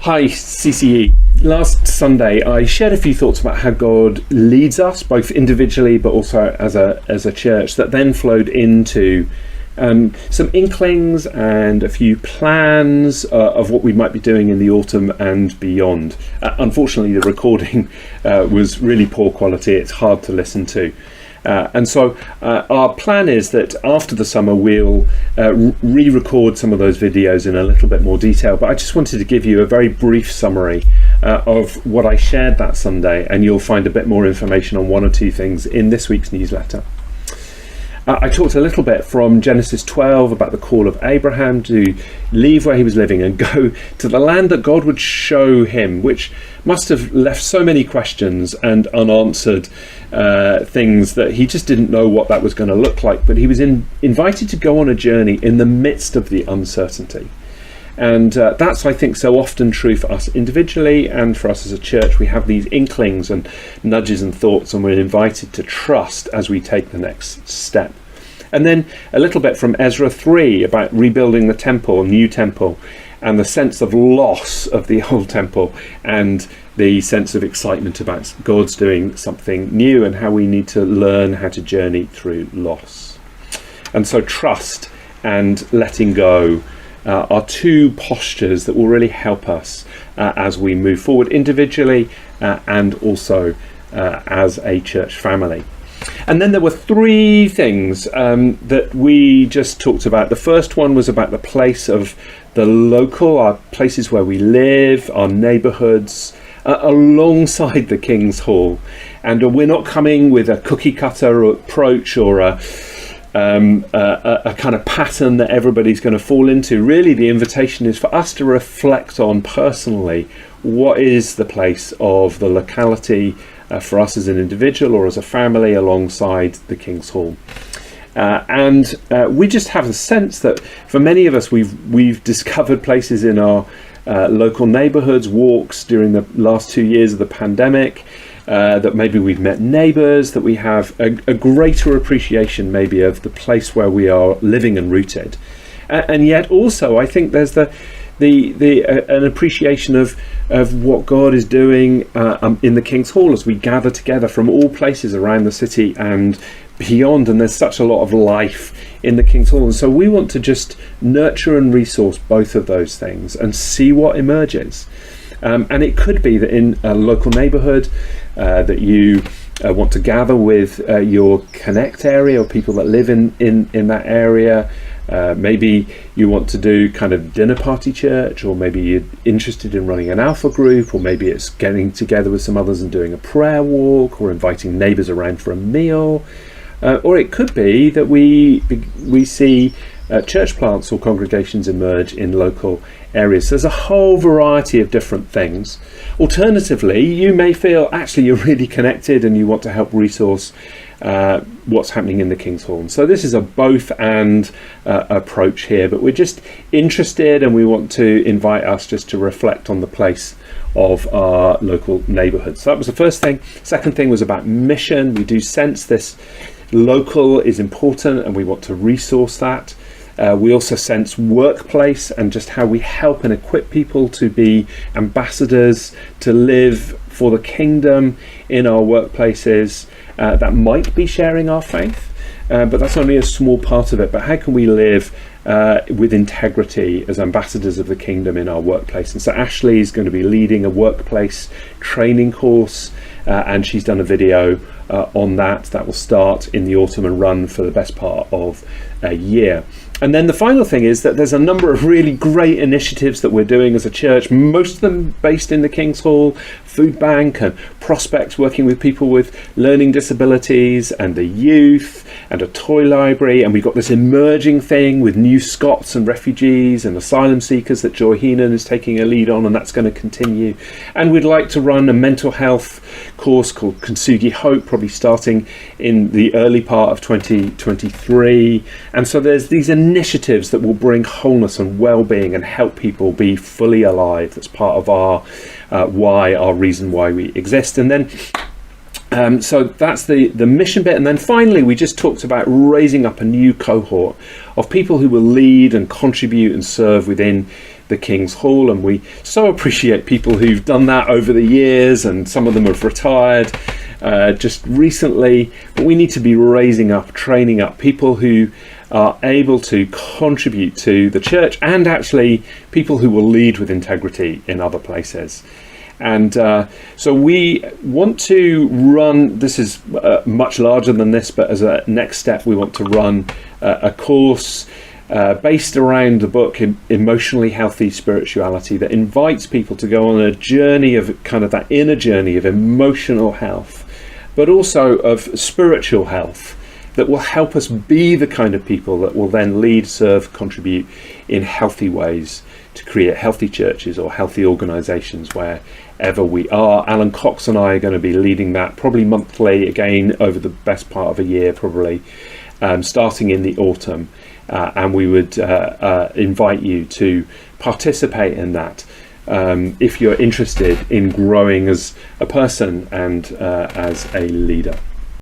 Hi, CCE. Last Sunday, I shared a few thoughts about how God leads us, both individually but also as a church, that then flowed into some inklings and a few plans of what we might be doing in the autumn and beyond. Unfortunately, the recording was really poor quality. It's hard to listen to. And so our plan is that after the summer we'll re-record some of those videos in a little bit more detail, but I just wanted to give you a very brief summary of what I shared that Sunday, and you'll find a bit more information on one or two things in this week's newsletter. I talked a little bit from Genesis 12 about the call of Abraham to leave where he was living and go to the land that God would show him, which must have left so many questions and unanswered things that he just didn't know what that was going to look like. But he was invited to go on a journey in the midst of the uncertainty. And that's, I think, so often true for us individually and for us as a church. We have these inklings and nudges and thoughts, and we're invited to trust as we take the next step. And then a little bit from Ezra 3 about rebuilding the temple, new temple, and the sense of loss of the old temple, and the sense of excitement about God's doing something new, and how we need to learn how to journey through loss. And so trust and letting go are two postures that will really help us as we move forward individually and also as a church family. And then there were three things that we just talked about. The first one was about the place of the local, our places where we live, our neighbourhoods, alongside the King's Hall. And we're not coming with a cookie cutter approach or a kind of pattern that everybody's going to fall into. Really, the invitation is for us to reflect on personally what is the place of the locality for us as an individual or as a family alongside the King's Hall. And we just have a sense that for many of us, we've discovered places in our local neighbourhoods, walks during the last 2 years of the pandemic, that maybe we've met neighbours, that we have a greater appreciation maybe of the place where we are living and rooted. And yet also I think there's an appreciation of what God is doing in the King's Hall as we gather together from all places around the city and beyond, and there's such a lot of life in the King's Hall. And so we want to just nurture and resource both of those things and see what emerges. And it could be that in a local neighbourhood that you want to gather with your connect area or people that live in that area. Maybe you want to do kind of dinner party church, or maybe you're interested in running an alpha group, or maybe it's getting together with some others and doing a prayer walk, or inviting neighbours around for a meal. Or it could be that we see church plants or congregations emerge in local areas. So there's a whole variety of different things. Alternatively, you may feel actually you're really connected and you want to help resource what's happening in the King's Hall. And so this is a both and approach here, but we're just interested and we want to invite us just to reflect on the place of our local neighbourhood. So that was the first thing. Second thing was about mission. We do sense this local is important and we want to resource that. We also sense workplace and just how we help and equip people to be ambassadors, to live for the kingdom in our workplaces. That might be sharing our faith, but that's only a small part of it. But how can we live with integrity as ambassadors of the kingdom in our workplace? And so Ashley is going to be leading a workplace training course, and she's done a video on that. That will start in the autumn and run for the best part of a year. And then the final thing is that there's a number of really great initiatives that we're doing as a church, most of them based in the King's Hall, Food Bank and Prospects, working with people with learning disabilities and the youth, and a toy library. And we've got this emerging thing with new Scots and refugees and asylum seekers that Joy Heenan is taking a lead on, and that's going to continue. And we'd like to run a mental health course called Kintsugi Hope, probably starting in the early part of 2023. And so there's these initiatives that will bring wholeness and well-being and help people be fully alive. That's part of our reason why we exist. And then so that's the mission bit. And then finally we just talked about raising up a new cohort of people who will lead and contribute and serve within the King's Hall, and we so appreciate people who've done that over the years, and some of them have retired just recently. But we need to be raising up, training up people who are able to contribute to the church, and actually people who will lead with integrity in other places. And so we want to run, this is much larger than this, but as a next step we want to run a course based around the book Emotionally Healthy Spirituality, that invites people to go on a journey of kind of that inner journey of emotional health, but also of spiritual health, that will help us be the kind of people that will then lead, serve, contribute in healthy ways to create healthy churches or healthy organisations wherever we are. Alan Cox and I are going to be leading that probably monthly, again over the best part of a year, probably starting in the autumn, and we would invite you to participate in that if you're interested in growing as a person and as a leader.